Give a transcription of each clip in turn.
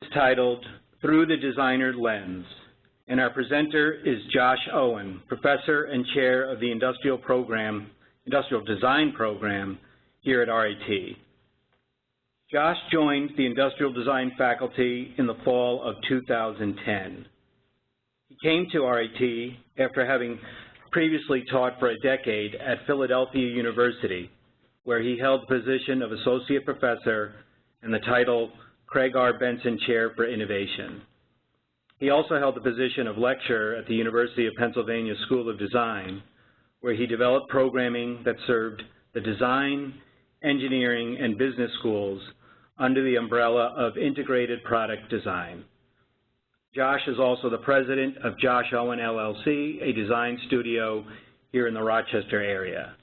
is titled Through the Designer Lens, and our presenter is Josh Owen, Professor and Chair of the Industrial Design Program here at RIT. Josh joined the Industrial Design faculty in the fall of 2010. He came to RIT after having previously taught for a decade at Philadelphia University, where he held the position of Associate Professor and the title Craig R. Benson Chair for Innovation. He also held the position of lecturer at the University of Pennsylvania School of Design, where he developed programming that served the design, engineering, and business schools under the umbrella of integrated product design. Josh is also the president of Josh Owen LLC, a design studio here in the Rochester area.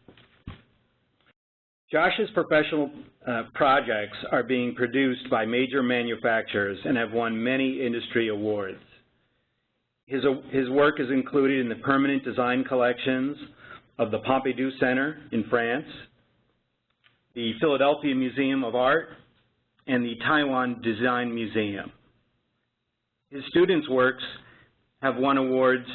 Josh's professional projects are being produced by major manufacturers and have won many industry awards. His work is included in the permanent design collections of the Pompidou Center in France, the Philadelphia Museum of Art, and the Taiwan Design Museum. His students' works have won awards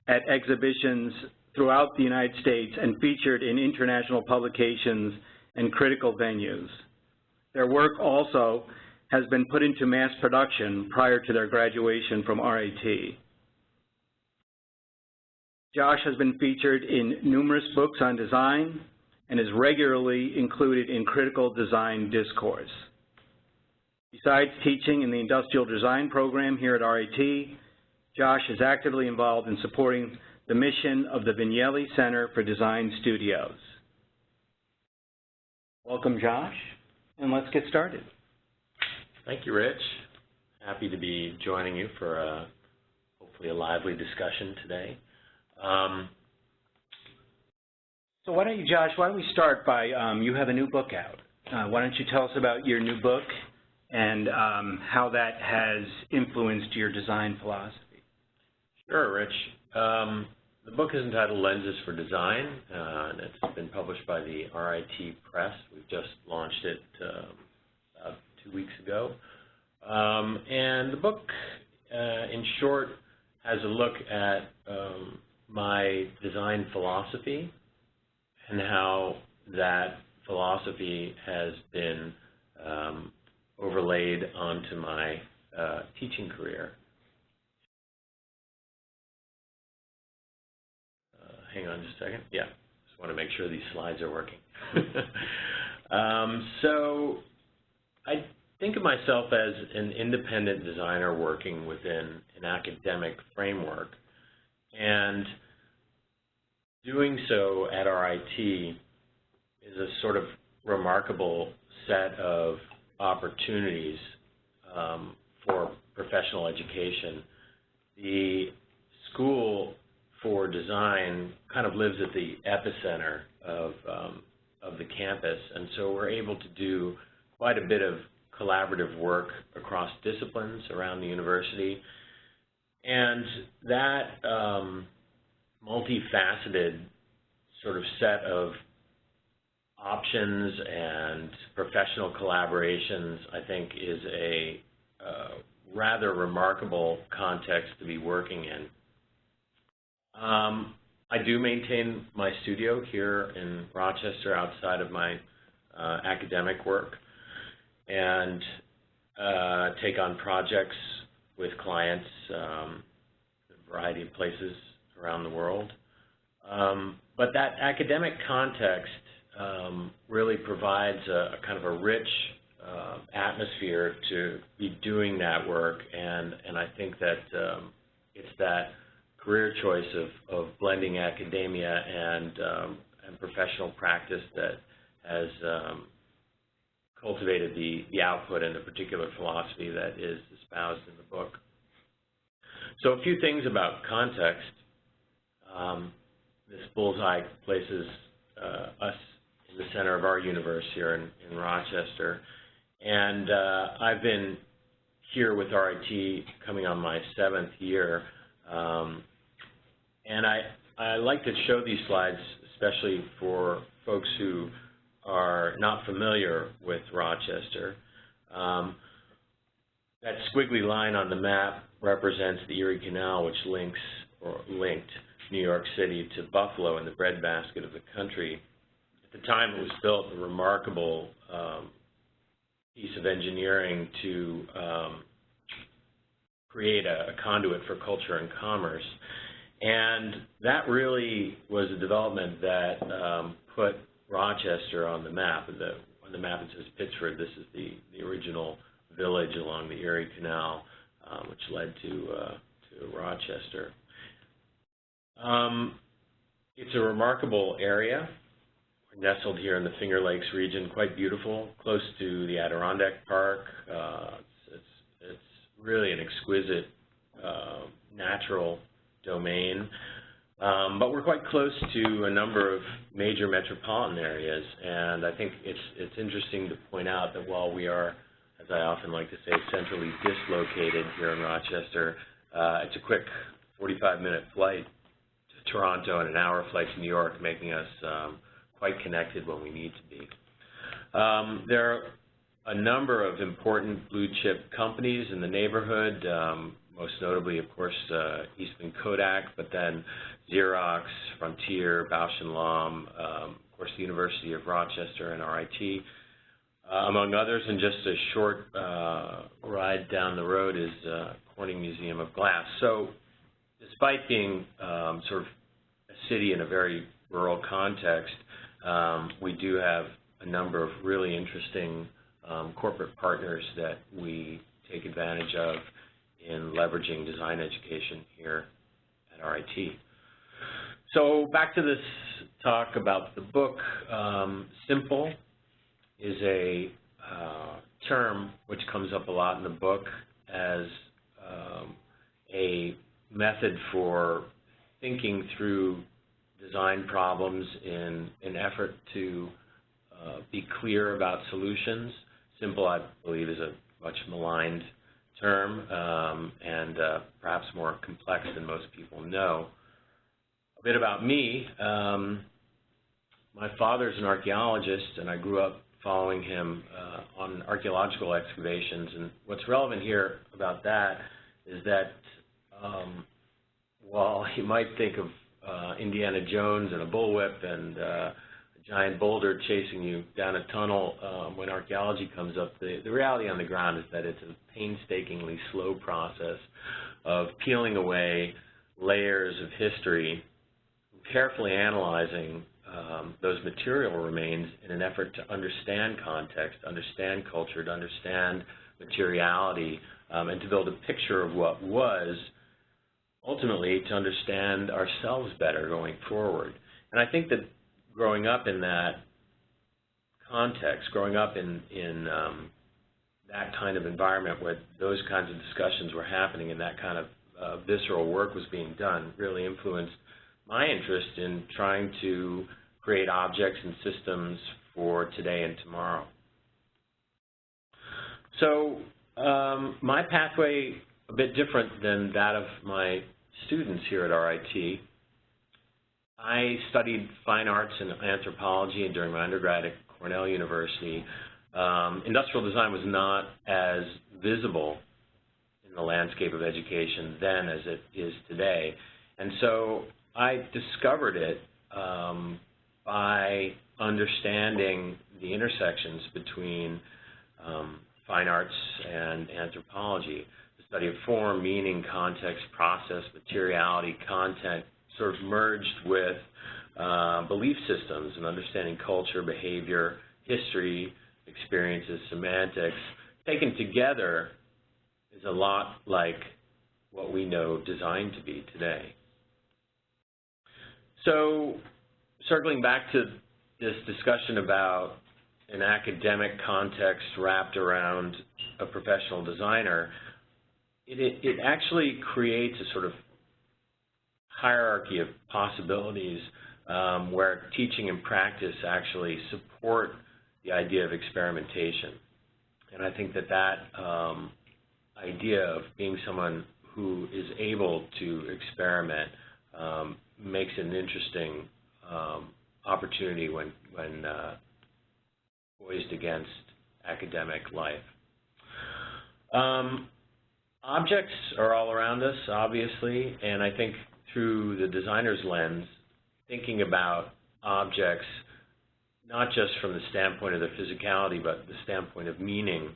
at exhibitions throughout the United States and featured in international publications and critical venues. Their work also has been put into mass production prior to their graduation from RIT. Josh has been featured in numerous books on design and is regularly included in critical design discourse. Besides teaching in the Industrial Design Program here at RIT, Josh is actively involved in supporting the mission of the Vignelli Center for Design Studios. Welcome, Josh, and let's get started. Thank you, Rich. Happy to be joining you for hopefully a lively discussion today. So why don't you, Josh, why don't we start by, you have a new book out. Why don't you tell us about your new book and how that has influenced your design philosophy? Sure, Rich. The book is entitled Lenses for Design, and it's been published by the RIT Press. We've just launched it about 2 weeks ago. And the book, in short, has a look at my design philosophy and how that philosophy has been overlaid onto my teaching career. Hang on just a second. Yeah, just want to make sure these slides are working. So I think of myself as an independent designer working within an academic framework. And doing so at RIT is a sort of remarkable set of opportunities for professional education. The School for Design kind of lives at the epicenter of the campus, and so we're able to do quite a bit of collaborative work across disciplines around the university. And that multifaceted sort of set of options and professional collaborations, I think, is a rather remarkable context to be working in. I do maintain my studio here in Rochester outside of my academic work, and take on projects with clients in a variety of places around the world. But that academic context really provides a kind of a rich atmosphere to be doing that work, and I think that it's that career choice of blending academia and professional practice that has cultivated the output and the particular philosophy that is espoused in the book. So a few things about context. This bullseye places us in the center of our universe here in Rochester. And I've been here with RIT coming on my 7th year. And I like to show these slides, especially for folks who are not familiar with Rochester. that squiggly line on the map represents the Erie Canal, which linked New York City to Buffalo in the breadbasket of the country. At the time it was built, a remarkable piece of engineering to create a conduit for culture and commerce. And that really was a development that put Rochester on the map. On the map it says Pittsford. This is the original village along the Erie Canal, which led to Rochester. It's a remarkable area. We're nestled here in the Finger Lakes region, quite beautiful, close to the Adirondack Park. It's really an exquisite natural domain. But we're quite close to a number of major metropolitan areas, and I think it's interesting to point out that while we are, as I often like to say, centrally dislocated here in Rochester, it's a quick 45-minute flight to Toronto and an hour flight to New York, making us quite connected when we need to be. There are a number of important blue-chip companies in the neighborhood, most notably, of course, Eastman Kodak, but then Xerox, Frontier, Bausch & Lomb, of course, the University of Rochester and RIT, among others. And just a short ride down the road is Corning Museum of Glass. So despite being sort of a city in a very rural context, we do have a number of really interesting corporate partners that we take advantage of in leveraging design education here at RIT. So back to this talk about the book. Simple is a term which comes up a lot in the book as a method for thinking through design problems in an effort to be clear about solutions. Simple, I believe, is a much maligned term and perhaps more complex than most people know. A bit about me. My father's an archaeologist, and I grew up following him on archaeological excavations. And what's relevant here about that is that while you might think of Indiana Jones and a bullwhip and a giant boulder chasing you down a tunnel when archaeology comes up, the reality on the ground is that it's a painstakingly slow process of peeling away layers of history, carefully analyzing those material remains in an effort to understand context, understand culture, to understand materiality, and to build a picture of what was, ultimately to understand ourselves better going forward. And I think that growing up in that context, growing up in that kind of environment where those kinds of discussions were happening and that kind of visceral work was being done, really influenced my interest in trying to create objects and systems for today and tomorrow. So my pathway, a bit different than that of my students here at RIT. I studied fine arts and anthropology, and during my undergrad at Cornell University, industrial design was not as visible in the landscape of education then as it is today. And so I discovered it by understanding the intersections between fine arts and anthropology. The study of form, meaning, context, process, materiality, content, sort of merged with belief systems and understanding culture, behavior, history, experiences, semantics. Taken together is a lot like what we know design to be today. So circling back to this discussion about an academic context wrapped around a professional designer, it actually creates a sort of hierarchy of possibilities where teaching and practice actually support the idea of experimentation. And I think that idea of being someone who is able to experiment makes it an interesting opportunity when poised against academic life. Objects are all around us, obviously, and I think through the designer's lens, thinking about objects not just from the standpoint of their physicality, but the standpoint of meaning,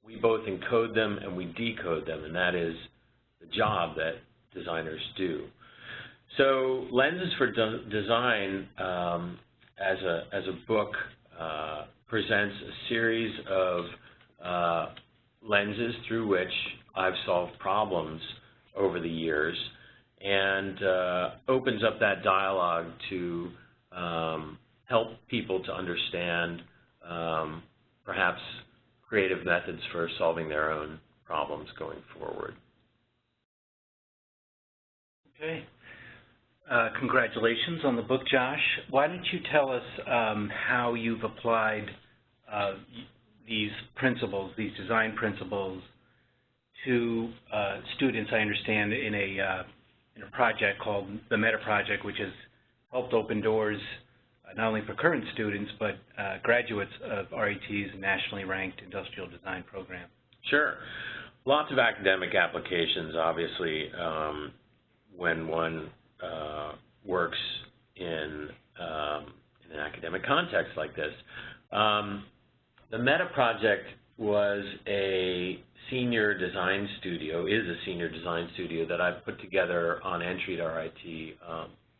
we both encode them and we decode them, and that is the job that designers do. So Lenses for Design, as a book, presents a series of lenses through which I've solved problems over the years, and opens up that dialogue to help people to understand perhaps creative methods for solving their own problems going forward. Okay. Congratulations on the book, Josh. Why don't you tell us how you've applied these principles, these design principles, to students, I understand, in a project called the Metaproject, which has helped open doors not only for current students, but graduates of RIT's nationally ranked industrial design program. Sure. Lots of academic applications, obviously, when one works in an academic context like this. The Metaproject was a senior design studio, is a senior design studio that I put together on entry to RIT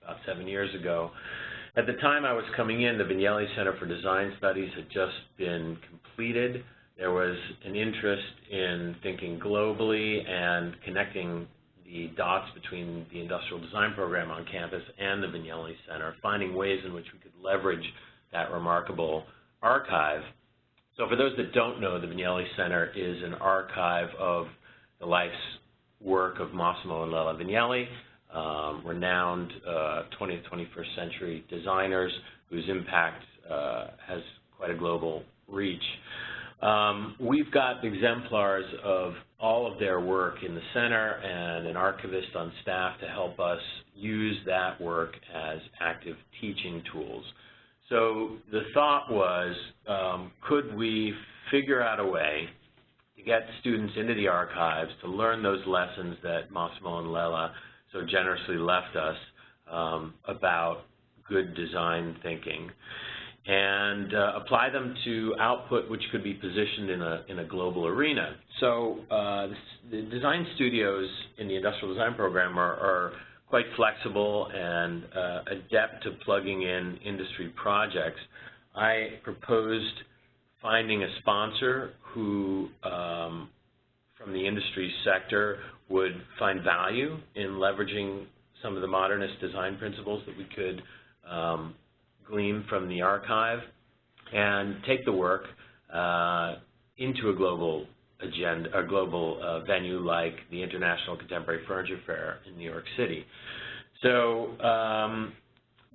about 7 years ago. At the time I was coming in, the Vignelli Center for Design Studies had just been completed. There was an interest in thinking globally and connecting the dots between the industrial design program on campus and the Vignelli Center, finding ways in which we could leverage that remarkable archive. So for those that don't know, the Vignelli Center is an archive of the life's work of Massimo and Lella Vignelli, renowned 20th, 21st century designers whose impact has quite a global reach. We've got exemplars of all of their work in the center and an archivist on staff to help us use that work as active teaching tools. So the thought was, could we figure out a way to get students into the archives to learn those lessons that Massimo and Lella so generously left us about good design thinking, and apply them to output which could be positioned in a global arena. So the design studios in the industrial design program are quite flexible and adept to plugging in industry projects. I proposed finding a sponsor who, from the industry sector, would find value in leveraging some of the modernist design principles that we could glean from the archive, and take the work into a global agenda, a global venue like the International Contemporary Furniture Fair in New York City. So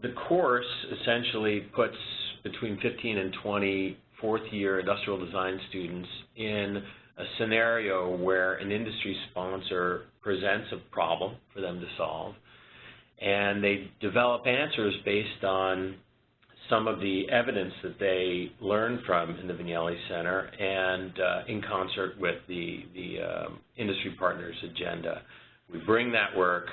the course essentially puts between 15 and 20 fourth-year industrial design students in a scenario where an industry sponsor presents a problem for them to solve, and they develop answers based on some of the evidence that they learned from in the Vignelli Center and in concert with the industry partners' agenda. We bring that work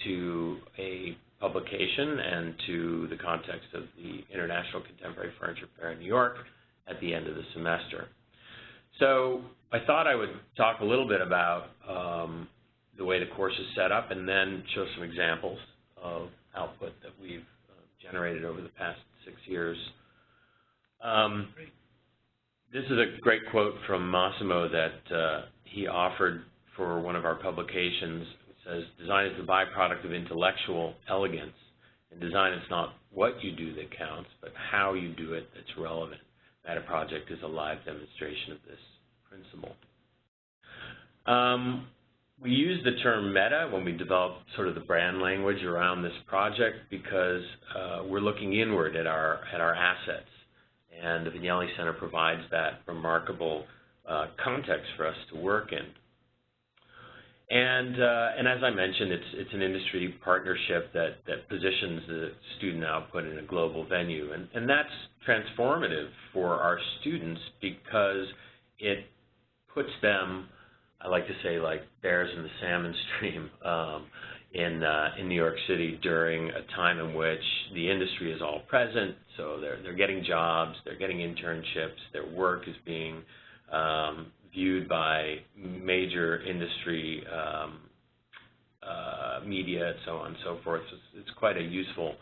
to a publication and to the context of the International Contemporary Furniture Fair in New York at the end of the semester. So I thought I would talk a little bit about the way the course is set up, and then show some examples of output that we've generated over the past 6 years. This is a great quote from Massimo that he offered for one of our publications. It says, "Design is the byproduct of intellectual elegance, and design is not what you do that counts, but how you do it that's relevant. Metaproject is a live demonstration of this principle." We use the term meta when we develop sort of the brand language around this project because we're looking inward at our assets, and the Vignelli Center provides that remarkable context for us to work in. And as I mentioned, it's an industry partnership that positions the student output in a global venue, and that's transformative for our students because it puts them I like to say, like bears in the salmon stream in New York City during a time in which the industry is all present. So they're getting jobs, they're getting internships, their work is being viewed by major industry media, and so on and so forth. So it's quite a useful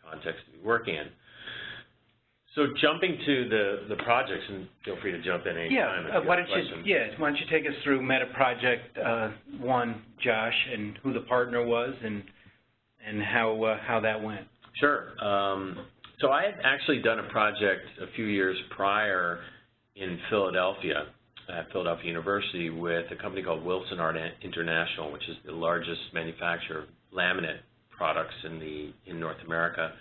context to be working in. So jumping to the projects, and feel free to jump in any time if you have questions. Why don't you take us through Metaproject 1, Josh, and who the partner was and how that went. Sure. So I had actually done a project a few years prior in Philadelphia, at Philadelphia University, with a company called Wilson Art International, which is the largest manufacturer of laminate products in North America.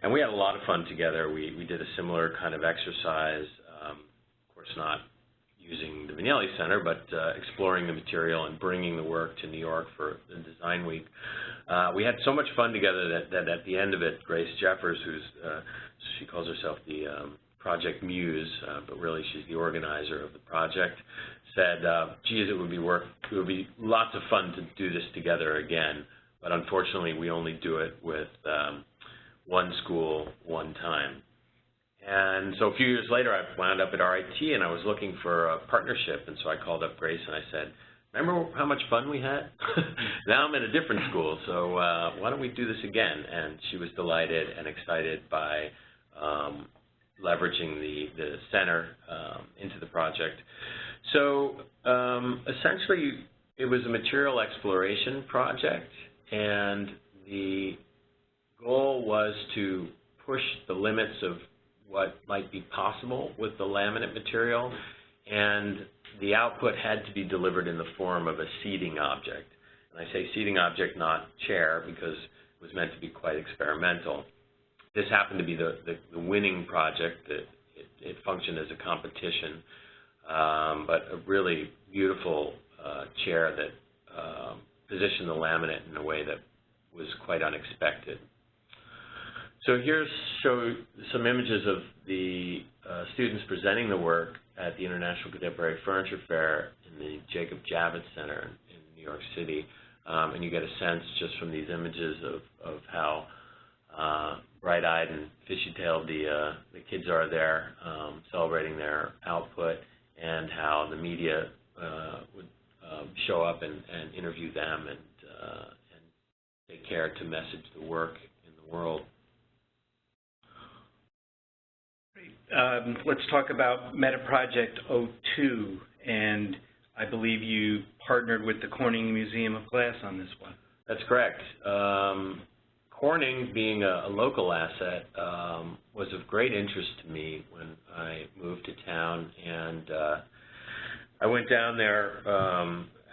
And we had a lot of fun together. We did a similar kind of exercise, of course not using the Vignelli Center, but exploring the material and bringing the work to New York for the Design Week. We had so much fun together that at the end of it, Grace Jeffers, she calls herself the project muse, but really she's the organizer of the project, said, geez, it would be lots of fun to do this together again, but unfortunately we only do it with one school, one time. And so a few years later, I wound up at RIT, and I was looking for a partnership, and so I called up Grace and I said, remember how much fun we had? Now I'm at a different school, so why don't we do this again? And she was delighted and excited by leveraging the center into the project. So essentially, it was a material exploration project, and the goal was to push the limits of what might be possible with the laminate material, and the output had to be delivered in the form of a seating object. And I say seating object, not chair, because it was meant to be quite experimental. This happened to be the winning project. It functioned as a competition, but a really beautiful chair that positioned the laminate in a way that was quite unexpected. So here show some images of the students presenting the work at the International Contemporary Furniture Fair in the Jacob Javits Center in New York City. And you get a sense just from these images of how bright-eyed and fishy-tailed the kids are there, celebrating their output, and how the media would show up and interview them and take care to message the work in the world. Let's talk about Metaproject 02, and I believe you partnered with the Corning Museum of Glass on this one. That's correct. Corning, being a local asset, was of great interest to me when I moved to town, and I went down there.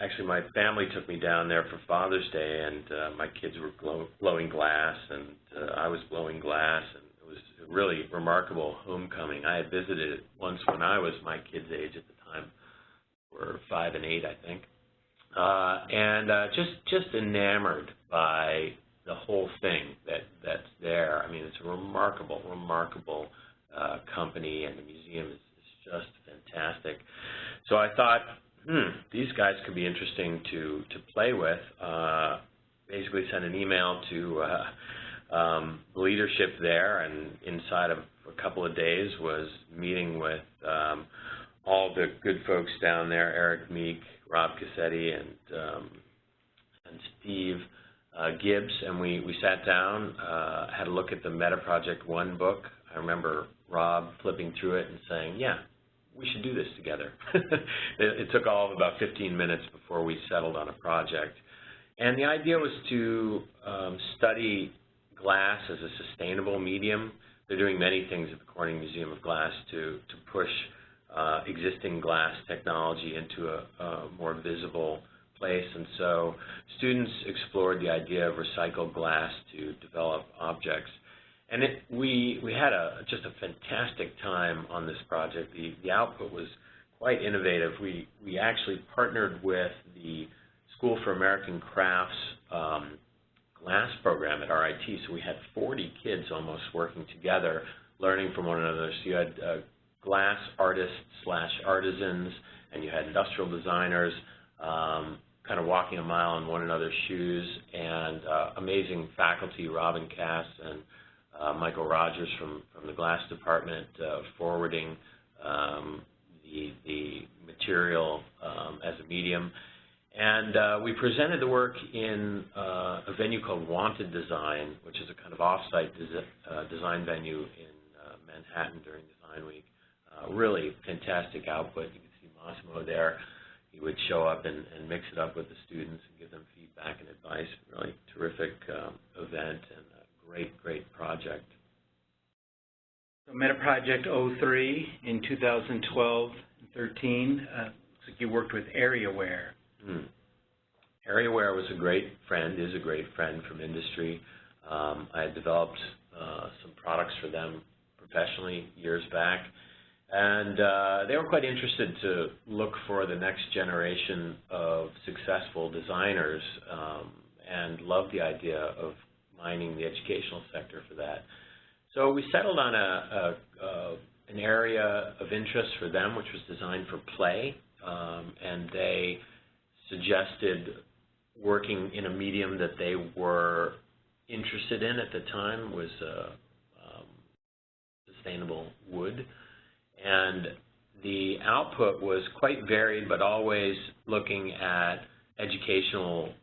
Actually, my family took me down there for Father's Day, and my kids were blowing glass, and I was blowing glass, and it was a really remarkable homecoming. I had visited it once when I was my kids' age at the time, were 5 and 8, I think, and just enamored by the whole thing that's there. I mean, it's a remarkable company, and the museum is just fantastic. So I thought, these guys could be interesting to play with. Basically sent an email to leadership there, and inside of a couple of days was meeting with all the good folks down there, Eric Meek, Rob Cassetti, and Steve Gibbs, and we sat down, had a look at the Metaproject 1 book. I remember Rob flipping through it and saying, yeah, we should do this together. It took all of about 15 minutes before we settled on a project. And the idea was to study glass as a sustainable medium. They're doing many things at the Corning Museum of Glass to push existing glass technology into a more visible place. And so students explored the idea of recycled glass to develop objects. And we had just a fantastic time on this project. The output was quite innovative. We actually partnered with the School for American Crafts glass program at RIT. So we had 40 kids almost working together, learning from one another. So you had glass artists / artisans, and you had industrial designers kind of walking a mile in one another's shoes, and amazing faculty, Robin Cass and Michael Rogers from the glass department, forwarding the material as a medium. And we presented the work in a venue called Wanted Design, which is a kind of off-site design venue in Manhattan during Design Week. Really fantastic output. You can see Massimo there. He would show up and mix it up with the students and give them feedback and advice. Really terrific event and a great project. So Metaproject 03 in 2012 and 13, looks like you worked with AreaWare. AreaWare was a great friend, is a great friend from industry. I had developed some products for them professionally years back, and they were quite interested to look for the next generation of successful designers and loved the idea of mining the educational sector for that. So we settled on an area of interest for them, which was designed for play, and they suggested working in a medium that they were interested in at the time, was sustainable wood. And the output was quite varied, but always looking at educational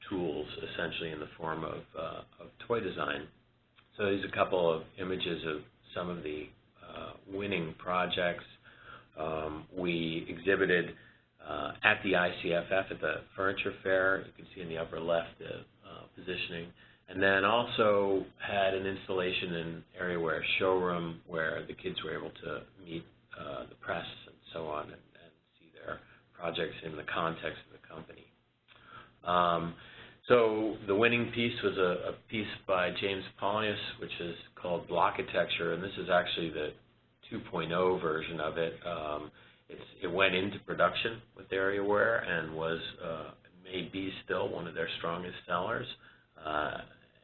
tools, essentially in the form of toy design. So there's a couple of images of some of the winning projects. We exhibited at the ICFF at the furniture fair. You can see in the upper left the positioning. And then also had an installation in AreaWare showroom where the kids were able to meet the press and so on and see their projects in the context of the company. So the winning piece was a piece by James Paulius, which is called Blockitecture, and this is actually the 2.0 version of it. It went into production with AreaWare and was, may be still one of their strongest sellers,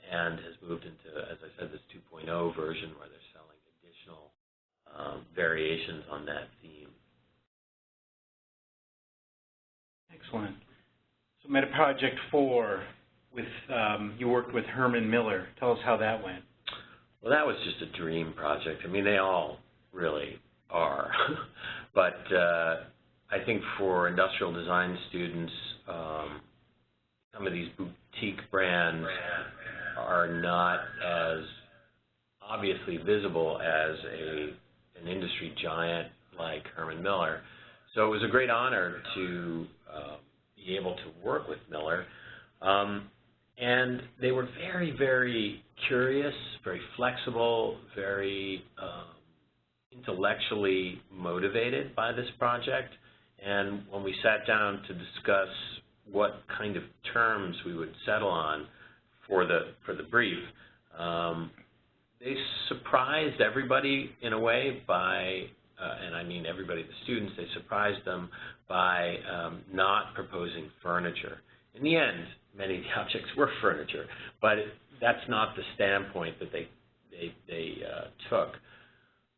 and has moved into, as I said, this 2.0 version where they're selling additional variations on that theme. Excellent. So Metaproject 4, you worked with Herman Miller. Tell us how that went. Well, that was just a dream project. I mean, they all really are. But I think for industrial design students, some of these boutique brands are not as obviously visible as an industry giant like Herman Miller. So it was a great honor to be able to work with Miller. And they were very, very curious, very flexible, very intellectually motivated by this project. And when we sat down to discuss what kind of terms we would settle on for the brief, they surprised everybody in a way by, and I mean everybody, the students, they surprised them by not proposing furniture. In the end, many of the objects were furniture, but that's not the standpoint that they took.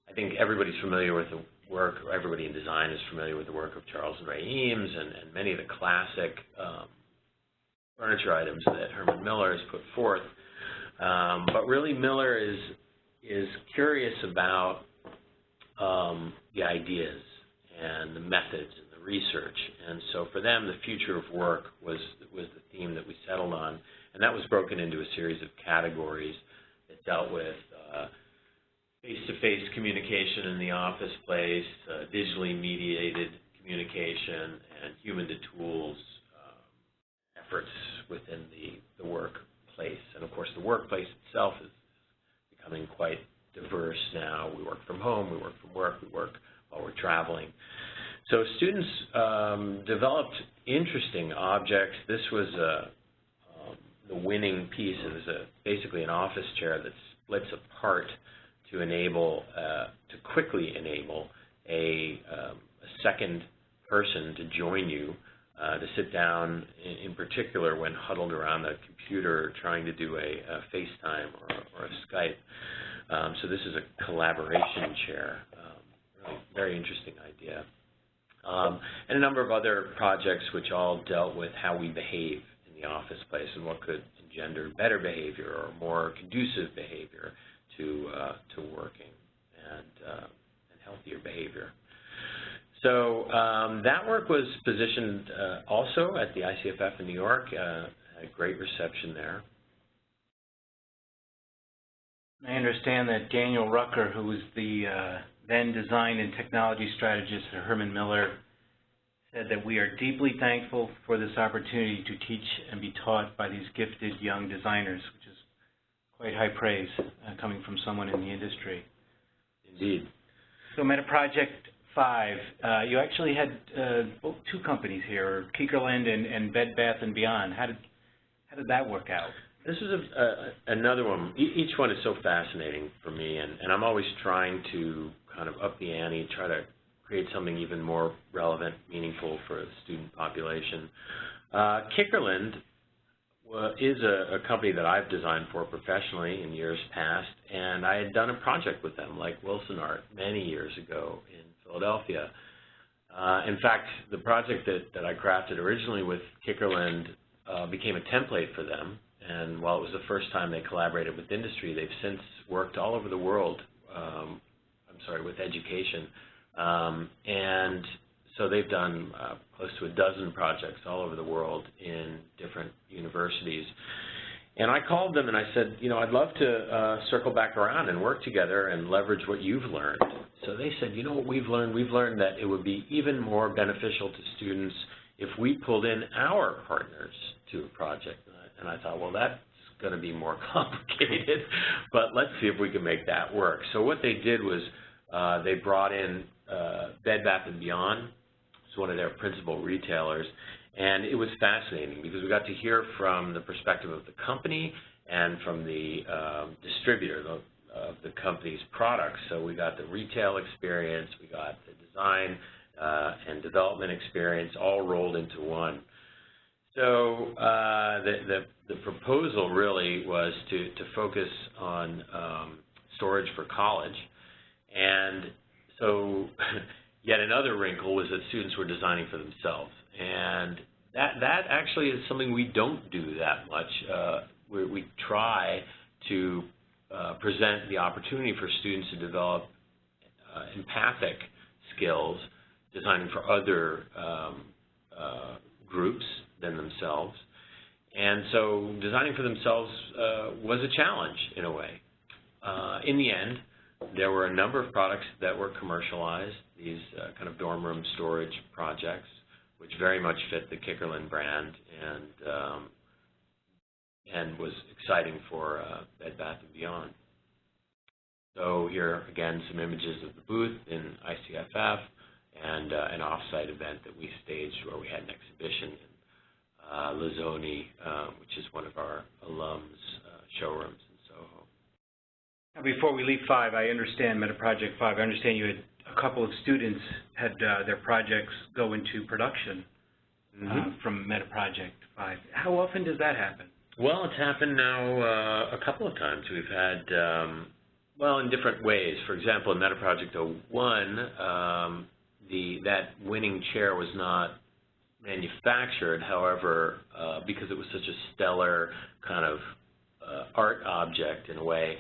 I think everybody's familiar with the work, or everybody in design is familiar with the work of Charles and Ray Eames and many of the classic furniture items that Herman Miller has put forth. But really Miller is curious about the ideas and the methods and the research. And so for them, the future of work was the theme that we settled on. And that was broken into a series of categories that dealt with face-to-face communication in the office place, digitally mediated communication, and human-to-tools efforts within the workplace. And of course, the workplace itself is becoming quite diverse now. We work from home, we work from work, we work while we're traveling. So students developed interesting objects. This was the winning piece. It was basically an office chair that splits apart to enable, to quickly enable a second person to join you, to sit down, in particular when huddled around a computer trying to do a FaceTime or a Skype. So this is a collaboration chair. Really very interesting idea. and a number of other projects which all dealt with how we behave in the office place and what could engender better behavior or more conducive behavior to working and healthier behavior. So that work was positioned also at the ICFF in New York, had a great reception there. I understand that Daniel Rucker, who was the then design and technology strategist at Herman Miller, said that we are deeply thankful for this opportunity to teach and be taught by these gifted young designers, which is quite high praise coming from someone in the industry. Indeed. So Metaproject 5, you actually had two companies here, Kikkerland and Bed Bath & Beyond. How did that work out? This is another one. Each one is so fascinating for me, and I'm always trying to kind of up the ante, try to create something even more relevant, meaningful for the student population. Kikkerland is a company that I've designed for professionally in years past, and I had done a project with them, like Wilson Art, many years ago in Philadelphia. In fact, the project that I crafted originally with Kikkerland became a template for them. And while it was the first time they collaborated with industry, they've since worked all over the world, with education. And so they've done close to a dozen projects all over the world in different universities. And I called them and I said, you know, I'd love to circle back around and work together and leverage what you've learned. So they said, you know what we've learned? We've learned that it would be even more beneficial to students if we pulled in our partners to a project. And I thought, well, that's going to be more complicated, but let's see if we can make that work. So what they did was they brought in Bed Bath & Beyond. It's one of their principal retailers, and it was fascinating because we got to hear from the perspective of the company and from the distributor of the company's products. So we got the retail experience, we got the design and development experience all rolled into one. So the proposal really was to focus on storage for college, and so yet another wrinkle was that students were designing for themselves, and that actually is something we don't do that much. We try to present the opportunity for students to develop empathic skills, designing for other groups than themselves. And so designing for themselves was a challenge in a way. In the end, there were a number of products that were commercialized, these kind of dorm room storage projects, which very much fit the Kikkerland brand and was exciting for Bed Bath & Beyond. So here, again, some images of the booth in ICFF and an off-site event that we staged where we had an exhibition in Lizoni, which is one of our alums' showrooms in Soho. Now, before we leave 5, I understand Metaproject 5. I understand you had a couple of students had their projects go into production from Metaproject 5. How often does that happen? Well, it's happened now a couple of times. We've had, well, in different ways. For example, in Metaproject 01, that winning chair was not manufactured. However, because it was such a stellar kind of art object in a way,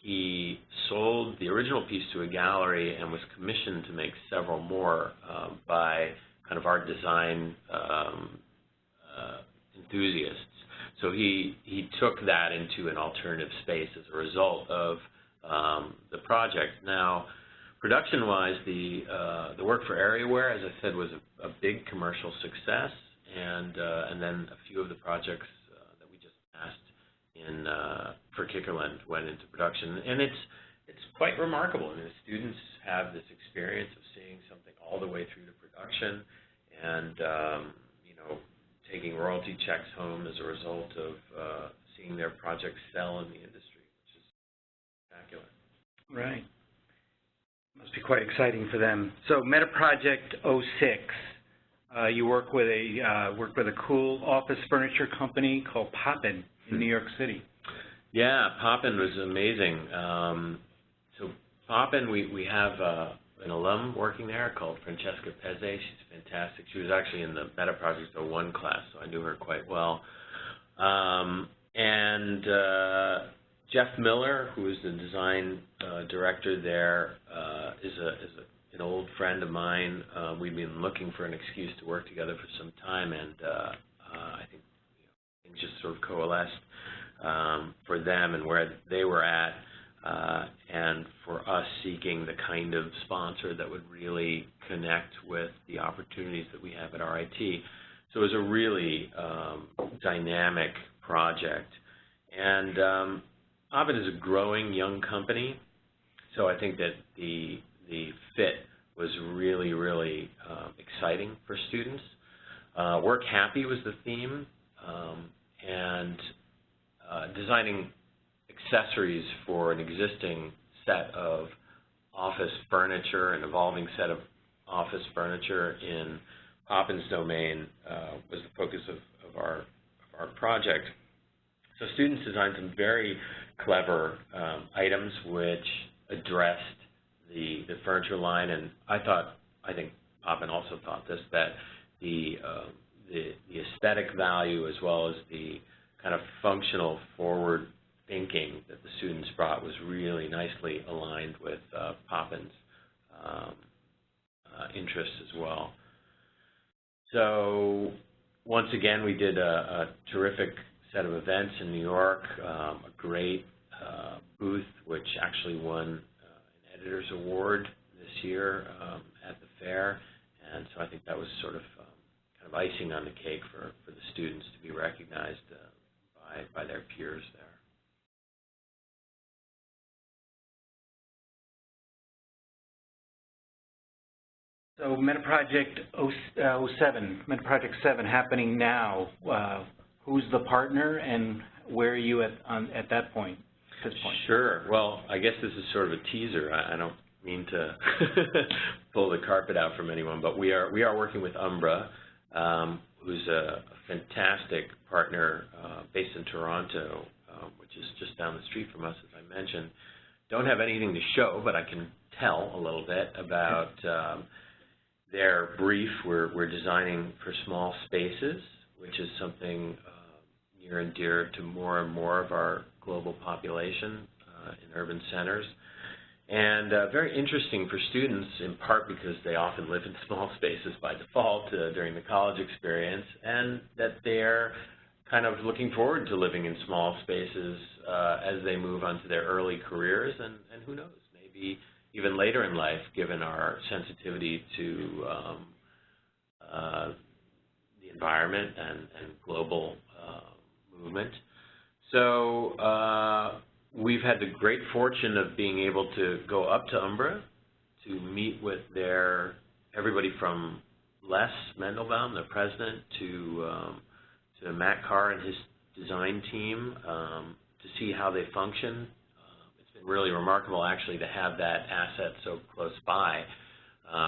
he sold the original piece to a gallery and was commissioned to make several more by kind of art design enthusiasts. So he took that into an alternative space as a result of the project. Now, production-wise, the work for AreaWare, as I said, was a big commercial success, and then a few of the projects that we just passed in for Kikkerland went into production, and it's quite remarkable. I mean, the students have this experience of seeing something all the way through to production, and you know, taking royalty checks home as a result of seeing their projects sell in the industry, which is spectacular. Right. Must be quite exciting for them. So Metaproject 06, you work with a cool office furniture company called Poppin in New York City. Yeah, Poppin was amazing. So Poppin, we have an alum working there called Francesca Pezze. She's fantastic. She was actually in the Metaproject 01 class, so I knew her quite well. And Jeff Miller, who is the design director there, is an old friend of mine. We've been looking for an excuse to work together for some time, and I think things just sort of coalesced for them and where they were at, and for us seeking the kind of sponsor that would really connect with the opportunities that we have at RIT. So it was a really dynamic project. And Ovid is a growing young company, so I think that the fit was really, really exciting for students. Work happy was the theme, and designing accessories for an existing set of office furniture, an evolving set of office furniture in Poppin's domain was the focus of our project. So students designed some very clever items which addressed the furniture line, and I think Poppin also thought this, that the aesthetic value as well as the kind of functional forward thinking that the students brought was really nicely aligned with Poppin's interests as well. So once again, we did a terrific set of events in New York, a great booth which actually won an editor's award this year at the fair, and so I think that was sort of kind of icing on the cake for the students to be recognized by their peers there. So Metaproject 07, Metaproject 7 happening now. Who's the partner, and where are you at that point? At this point? Sure. Well, I guess this is sort of a teaser. I don't mean to pull the carpet out from anyone, but we are working with Umbra, who's a fantastic partner based in Toronto, which is just down the street from us, as I mentioned. Don't have anything to show, but I can tell a little bit about their brief. We're designing for small spaces, which is something near and dear to more and more of our global population in urban centers. And very interesting for students, in part because they often live in small spaces by default during the college experience, and that they're kind of looking forward to living in small spaces as they move on to their early careers, and who knows, maybe even later in life, given our sensitivity to the environment and global movement. So we've had the great fortune of being able to go up to Umbra to meet with everybody from Les Mendelbaum, the president, to Matt Carr and his design team to see how they function. It's been really remarkable, actually, to have that asset so close by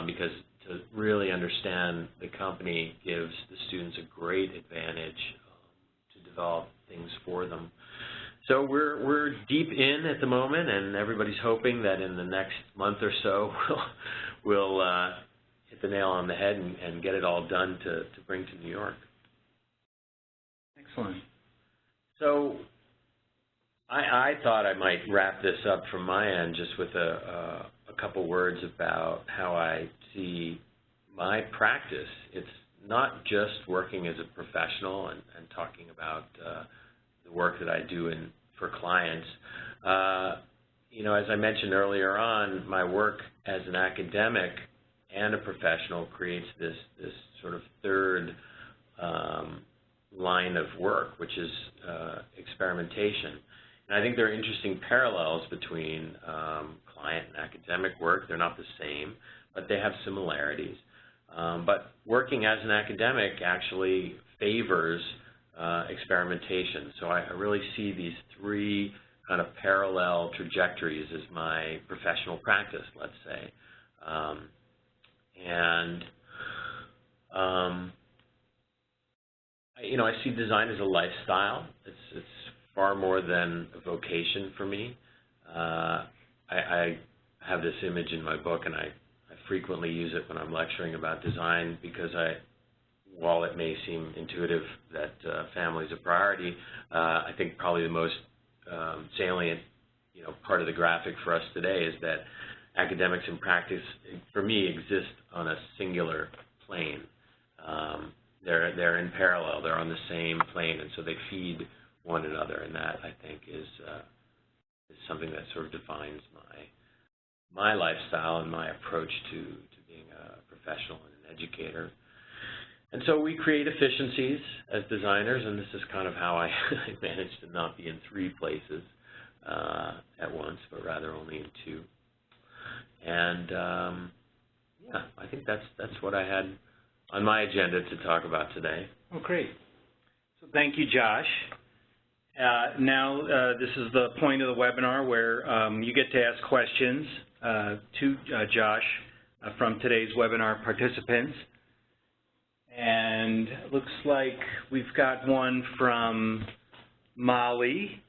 because to really understand the company gives the students a great advantage to develop things for them. So we're deep in at the moment, and everybody's hoping that in the next month or so we'll hit the nail on the head and get it all done to bring to New York. Excellent. So I thought I might wrap this up from my end just with a couple words about how I see my practice. It's not just working as a professional and talking about the work that I do for clients. You know, as I mentioned earlier on, my work as an academic and a professional creates this sort of third line of work, which is experimentation. And I think there are interesting parallels between client and academic work. They're not the same, but they have similarities. But working as an academic actually favors experimentation. So I really see these three kind of parallel trajectories as my professional practice, let's say. You know, I see design as a lifestyle. It's far more than a vocation for me. I have this image in my book, and I frequently use it when I'm lecturing about design because while it may seem intuitive that family is a priority, I think probably the most salient, part of the graphic for us today is that academics and practice, for me, exist on a singular plane. They're in parallel. They're on the same plane, and so they feed one another, and that, I think, is something that sort of defines my lifestyle and my approach to being a professional and an educator. And so we create efficiencies as designers, and this is kind of how I managed to not be in 3 places at once, but rather only in 2. And yeah, I think that's what I had on my agenda to talk about today. Oh, great. So thank you, Josh. Now this is the point of the webinar where you get to ask questions to Josh from today's webinar participants. And it looks like we've got one from Molly,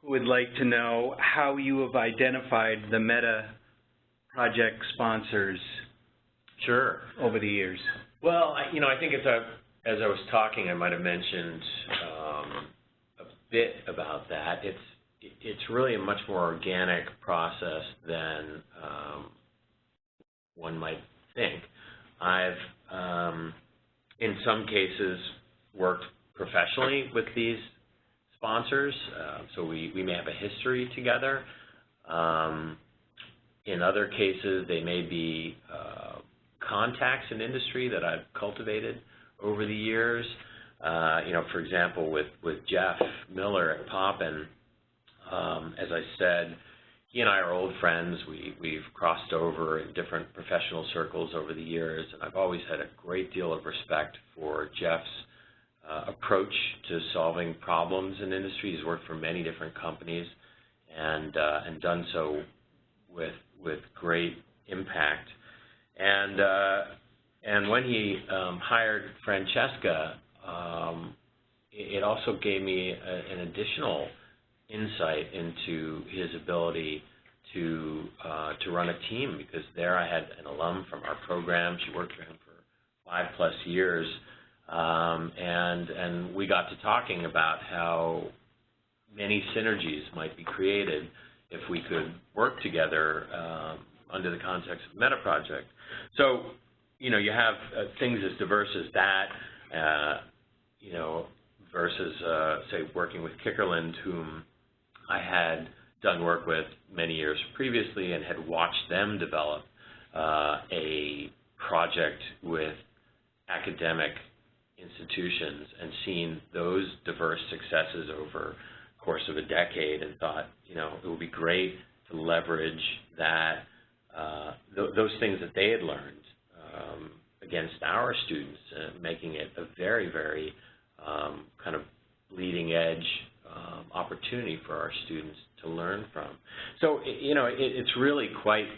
who would like to know how you have identified the Metaproject sponsors over the years. Well, I think as I was talking, I might have mentioned a bit about that. It's really a much more organic process than one might think. I've in some cases worked professionally with these sponsors, so we may have a history together. In other cases, they may be contacts in industry that I've cultivated over the years. For example, with Jeff Miller at Poppin, as I said, he and I are old friends. We've crossed over in different professional circles over the years, and I've always had a great deal of respect for Jeff's approach to solving problems in industry. He's worked for many different companies and done so with great impact. And when he hired Francesca, it also gave me an additional insight into his ability to run a team, because there I had an alum from our program. She worked for him for 5+ years, and we got to talking about how many synergies might be created if we could work together under the context of Metaproject. So, you have things as diverse as that, versus, say, working with Kikkerland, whom I had done work with many years previously and had watched them develop a project with academic institutions and seen those diverse successes over the course of a decade, and thought, it would be great to leverage that, those things that they had learned against our students, making it a very, very kind of leading edge opportunity for our students to learn from. So, it's really quite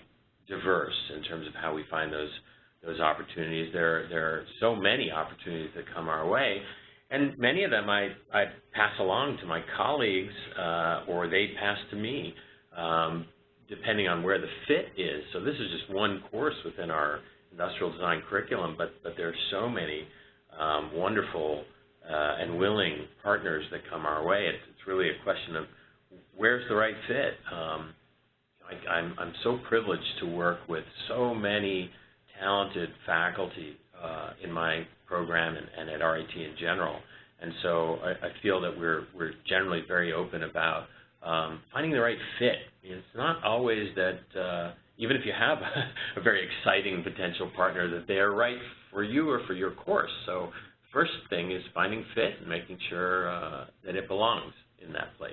diverse in terms of how we find those opportunities. There are so many opportunities that come our way, and many of them I pass along to my colleagues, or they pass to me, depending on where the fit is. So this is just one course within our industrial design curriculum, but there are so many wonderful and willing partners that come our way. It's really a question of where's the right fit. I'm so privileged to work with so many talented faculty in my program and at RIT in general, and so I feel that we're generally very open about finding the right fit. It's not always that even if you have a very exciting potential partner, that they are right for you or for your course. So first thing is finding fit and making sure that it belongs in that place.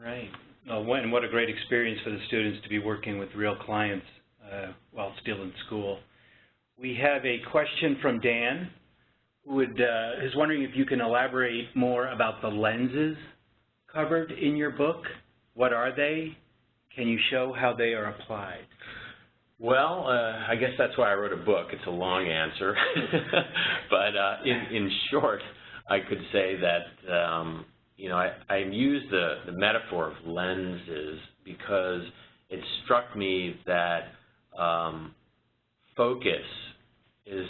Right. And what a great experience for the students to be working with real clients while still in school. We have a question from Dan, who is wondering if you can elaborate more about the lenses covered in your book. What are they? Can you show how they are applied? Well, I guess that's why I wrote a book. It's a long answer. But in short, I could say that, I use the metaphor of lenses because it struck me that focus is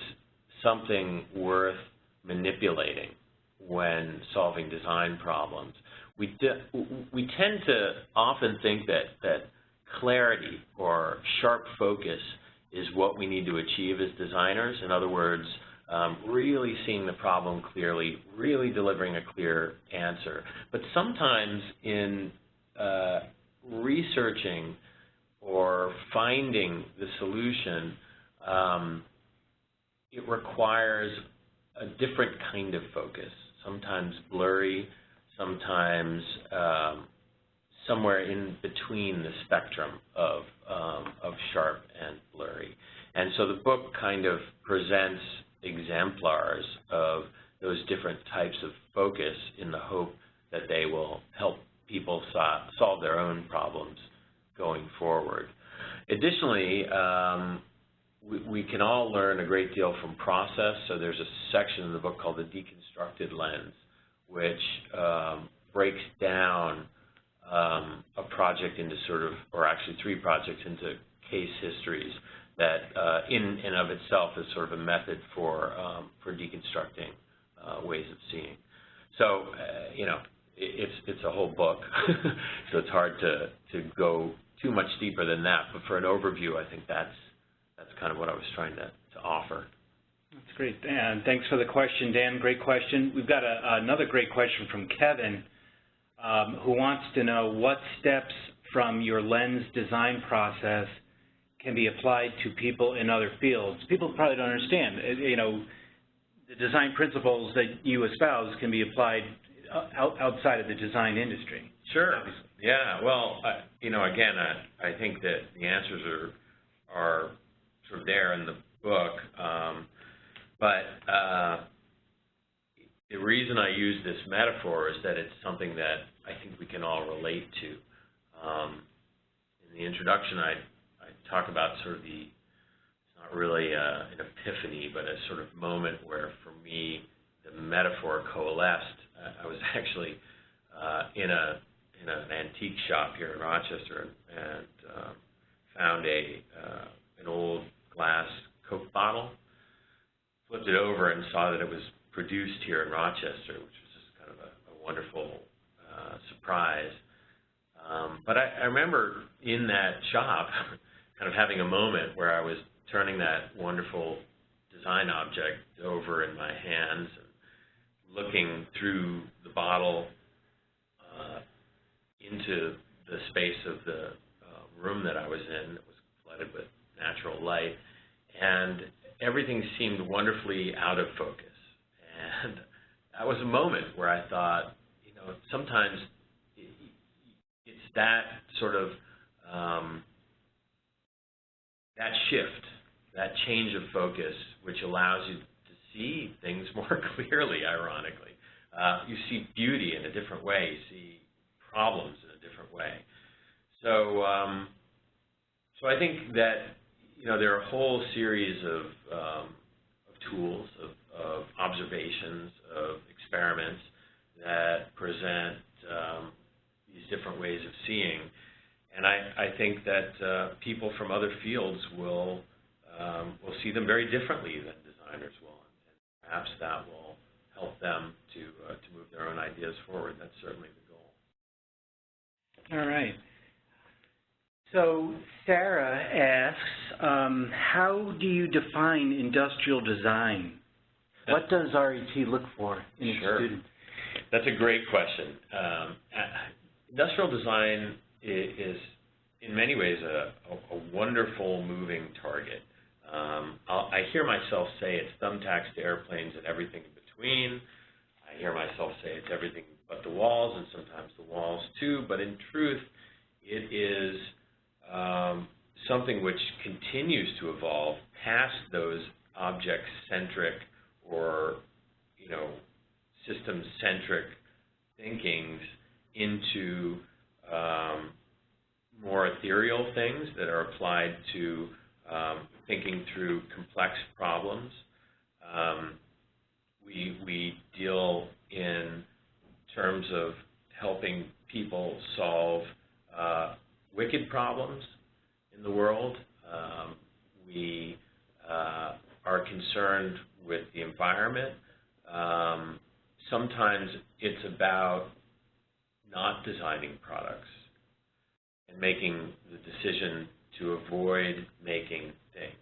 something worth manipulating when solving design problems. We tend to often think that clarity or sharp focus is what we need to achieve as designers. In other words, really seeing the problem clearly, really delivering a clear answer. But sometimes in researching or finding the solution, it requires a different kind of focus, sometimes blurry, sometimes somewhere in between the spectrum of sharp and blurry. And so the book kind of presents exemplars of those different types of focus in the hope that they will help people solve their own problems going forward. Additionally, we can all learn a great deal from process. So there's a section in the book called the deconstructed lens, which breaks down a project into sort of, or actually 3 projects into case histories that in and of itself is sort of a method for deconstructing ways of seeing. So, you know, it's a whole book, so it's hard to go too much deeper than that. But for an overview, I think that's kind of what I was trying to offer. That's great, and thanks for the question, Dan. Great question. We've got another great question from Kevin, who wants to know what steps from your lens design process can be applied to people in other fields. People probably don't understand. You know, the design principles that you espouse can be applied outside of the design industry. Sure. Obviously. Yeah. Well, you know, again, I think that the answers are sort of there in the book, but the reason I use this metaphor is that it's something that I think we can all relate to. In the introduction, I talk about sort of it's not really an epiphany, but a sort of moment where, for me, the metaphor coalesced. I was actually in an antique shop here in Rochester and found an old glass Coke bottle, flipped it over and saw that it was produced here in Rochester, which was just kind of a wonderful surprise. But I remember in that shop kind of having a moment where I was turning that wonderful design object over in my hands and looking through the bottle into the space of the room that I was in. It was flooded with natural light, and everything seemed wonderfully out of focus. And that was a moment where I thought, you know, sometimes it's that sort of that shift, that change of focus, which allows you to see things more clearly, ironically. You see beauty in a different way. You see problems in a different way. So, so I think that, you know, there are a whole series of tools, of observations, of experiments that present these different ways of seeing. And I think that people from other fields will see them very differently than designers will, and perhaps that will help them to move their own ideas forward. That's certainly the goal. All right. So Sarah asks, how do you define industrial design? What does RIT look for in its students? That's a great question. Industrial design is in many ways a wonderful moving target. I hear myself say it's thumbtacks to airplanes and everything in between. I hear myself say it's everything but the walls, and sometimes the walls too, but in truth it is something which continues to evolve past those object-centric or, you know, system-centric thinkings into more ethereal things that are applied to thinking through complex problems. We deal in terms of helping people solve wicked problems in the world. We concerned with the environment. Sometimes it's about not designing products and making the decision to avoid making things.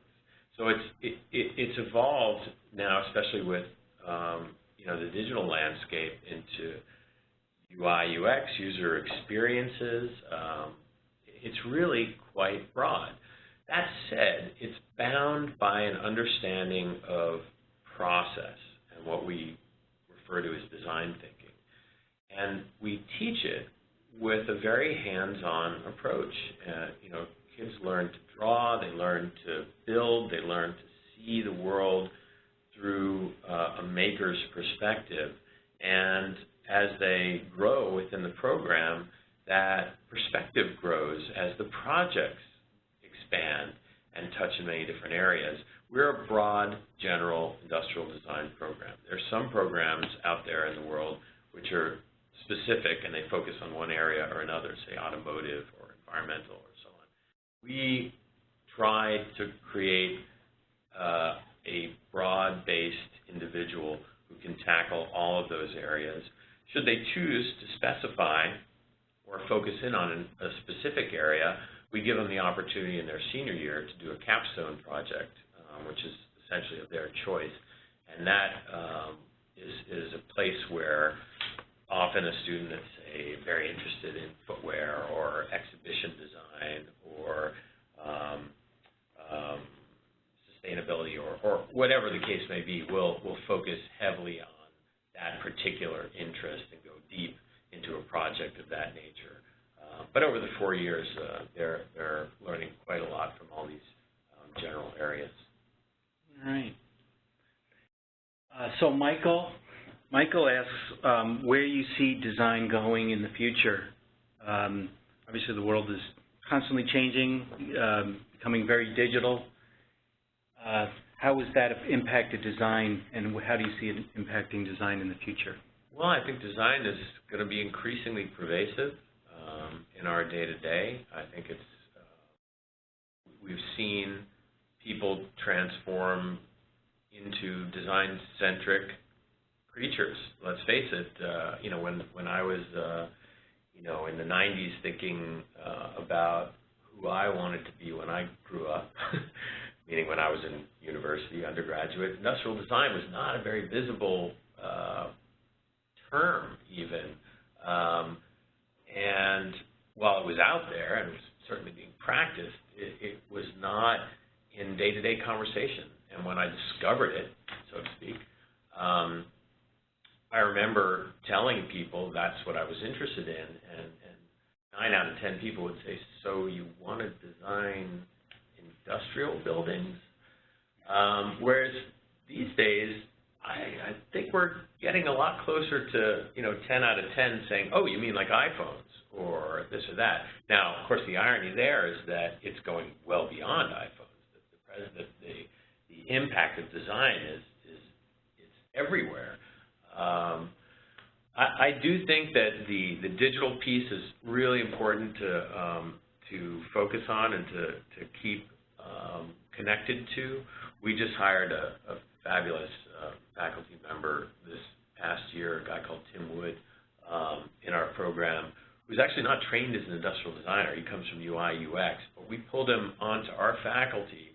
So it's evolved now, especially with the digital landscape, into UI, UX, user experiences. It's really quite broad. That said, it's bound by an understanding of process and what we refer to as design thinking. And we teach it with a very hands-on approach. Kids learn to draw, they learn to build, they learn to see the world through a maker's perspective. And as they grow within the program, that perspective grows as the projects expand and touch in many different areas. We're a broad, general industrial design program. There's some programs out there in the world which are specific and they focus on one area or another, say automotive or environmental or so on. We try to create a broad-based individual who can tackle all of those areas. Should they choose to specify or focus in on a specific area, we give them the opportunity in their senior year to do a capstone project, which is essentially of their choice. And that is a place where often a student that's, say, very interested in footwear or exhibition design or sustainability or whatever the case may be, will focus heavily on that particular interest and go deep into a project of that nature. But over the 4 years, they're learning quite a lot from all these general areas. All right. So Michael asks where you see design going in the future. Obviously, the world is constantly changing, becoming very digital. How has that impacted design, and how do you see it impacting design in the future? Well, I think design is going to be increasingly pervasive in our day-to-day. I think we've seen people transform into design-centric creatures. Let's face it, when I was, in the 90s thinking about who I wanted to be when I grew up, meaning when I was in university, undergraduate, industrial design was not a very visible term even. And while it was out there and it was certainly being practiced, it was not in day-to-day conversation. And when I discovered it, so to speak, I remember telling people that's what I was interested in, and 9 out of 10 people would say, so you want to design industrial buildings? Whereas these days, I think we're getting a lot closer to 10 out of 10 saying, oh, you mean like iPhones or this or that. Now, of course, the irony there is that it's going well beyond iPhones. The impact of design is everywhere. I do think that the digital piece is really important to focus on and to keep connected to. We just hired a fabulous faculty member this past year, a guy called Tim Wood, in our program, who's actually not trained as an industrial designer. He comes from UI, UX, but we pulled him onto our faculty,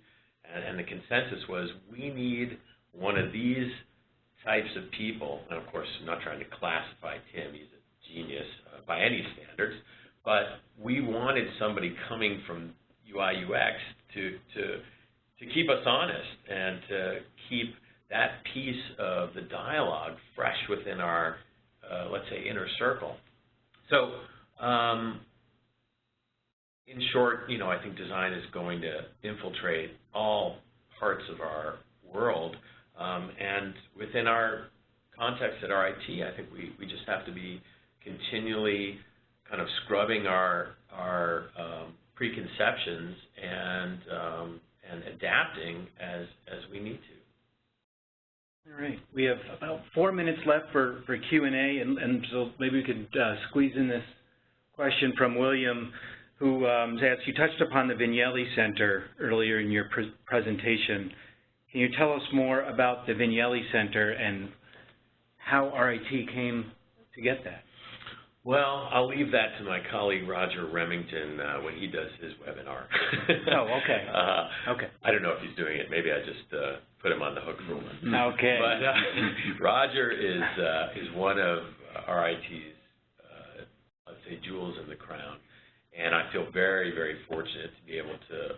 and the consensus was we need one of these types of people. And of course, I'm not trying to classify Tim. He's a genius by any standards, but we wanted somebody coming from UI, UX to keep us honest and to keep that piece of the dialogue fresh within our, let's say, inner circle. So, in short, I think design is going to infiltrate all parts of our world. And within our context at RIT, I think we just have to be continually kind of scrubbing our preconceptions and adapting as we need to. All right. We have about 4 minutes left for Q&A, and so maybe we could squeeze in this question from William, who asked, you touched upon the Vignelli Center earlier in your presentation. can you tell us more about the Vignelli Center and how RIT came to get that? Well, I'll leave that to my colleague Roger Remington when he does his webinar. Oh, okay. Okay. I don't know if he's doing it. Maybe I just put him on the hook for one. Okay. But Roger is one of RIT's, let's say, jewels in the crown, and I feel very, very fortunate to be able to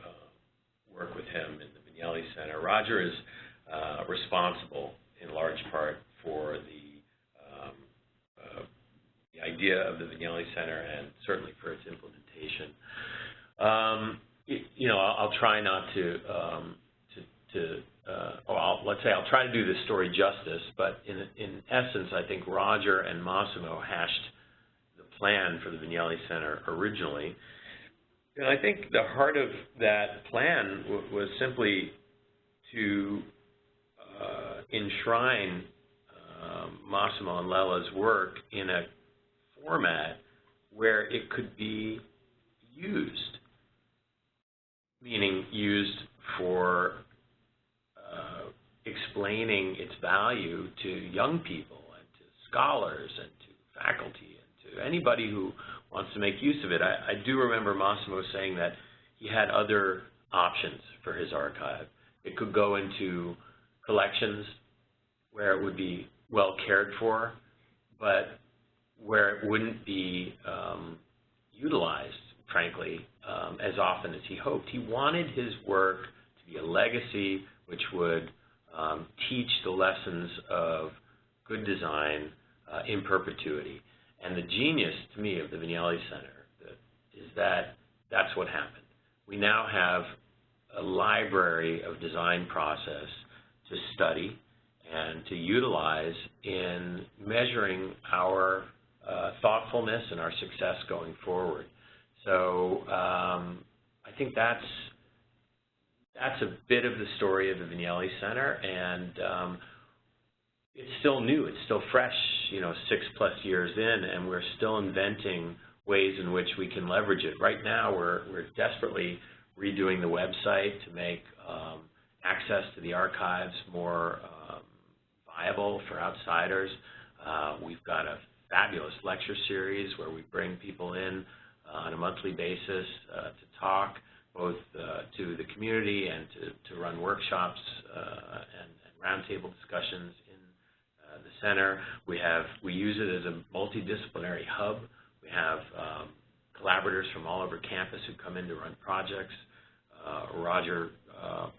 work with him in the Vignelli Center. Roger is responsible in large part for the idea of the Vignelli Center and certainly for its implementation. I'll try not to, let's say I'll try to do this story justice, but in essence, I think Roger and Massimo hashed the plan for the Vignelli Center originally. And I think the heart of that plan was simply to enshrine Massimo and Lella's work in a format where it could be used, meaning used for explaining its value to young people and to scholars and to faculty and to anybody who wants to make use of it. I do remember Massimo saying that he had other options for his archive. It could go into collections where it would be well cared for, but where it wouldn't be utilized, frankly, as often as he hoped. He wanted his work to be a legacy which would teach the lessons of good design in perpetuity. And the genius, to me, of the Vignelli Center is that that's what happened. We now have a library of design process to study and to utilize in measuring our thoughtfulness and our success going forward. So I think that's a bit of the story of the Vignelli Center, and it's still new, it's still fresh, 6+ years in, and we're still inventing ways in which we can leverage it. Right now, we're desperately redoing the website to make access to the archives more viable for outsiders. We've got a fabulous lecture series where we bring people in on a monthly basis to talk both to the community and to run workshops and roundtable discussions in the center. We use it as a multidisciplinary hub. We have collaborators from all over campus who come in to run projects. Roger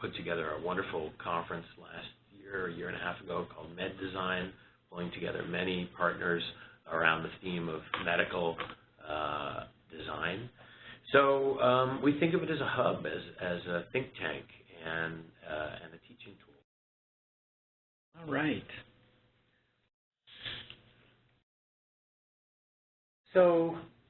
put together a wonderful conference last year, a year and a half ago, called Med Design, pulling together many partners around the theme of medical design. So we think of it as a hub, as a think tank, and a teaching tool. All right. So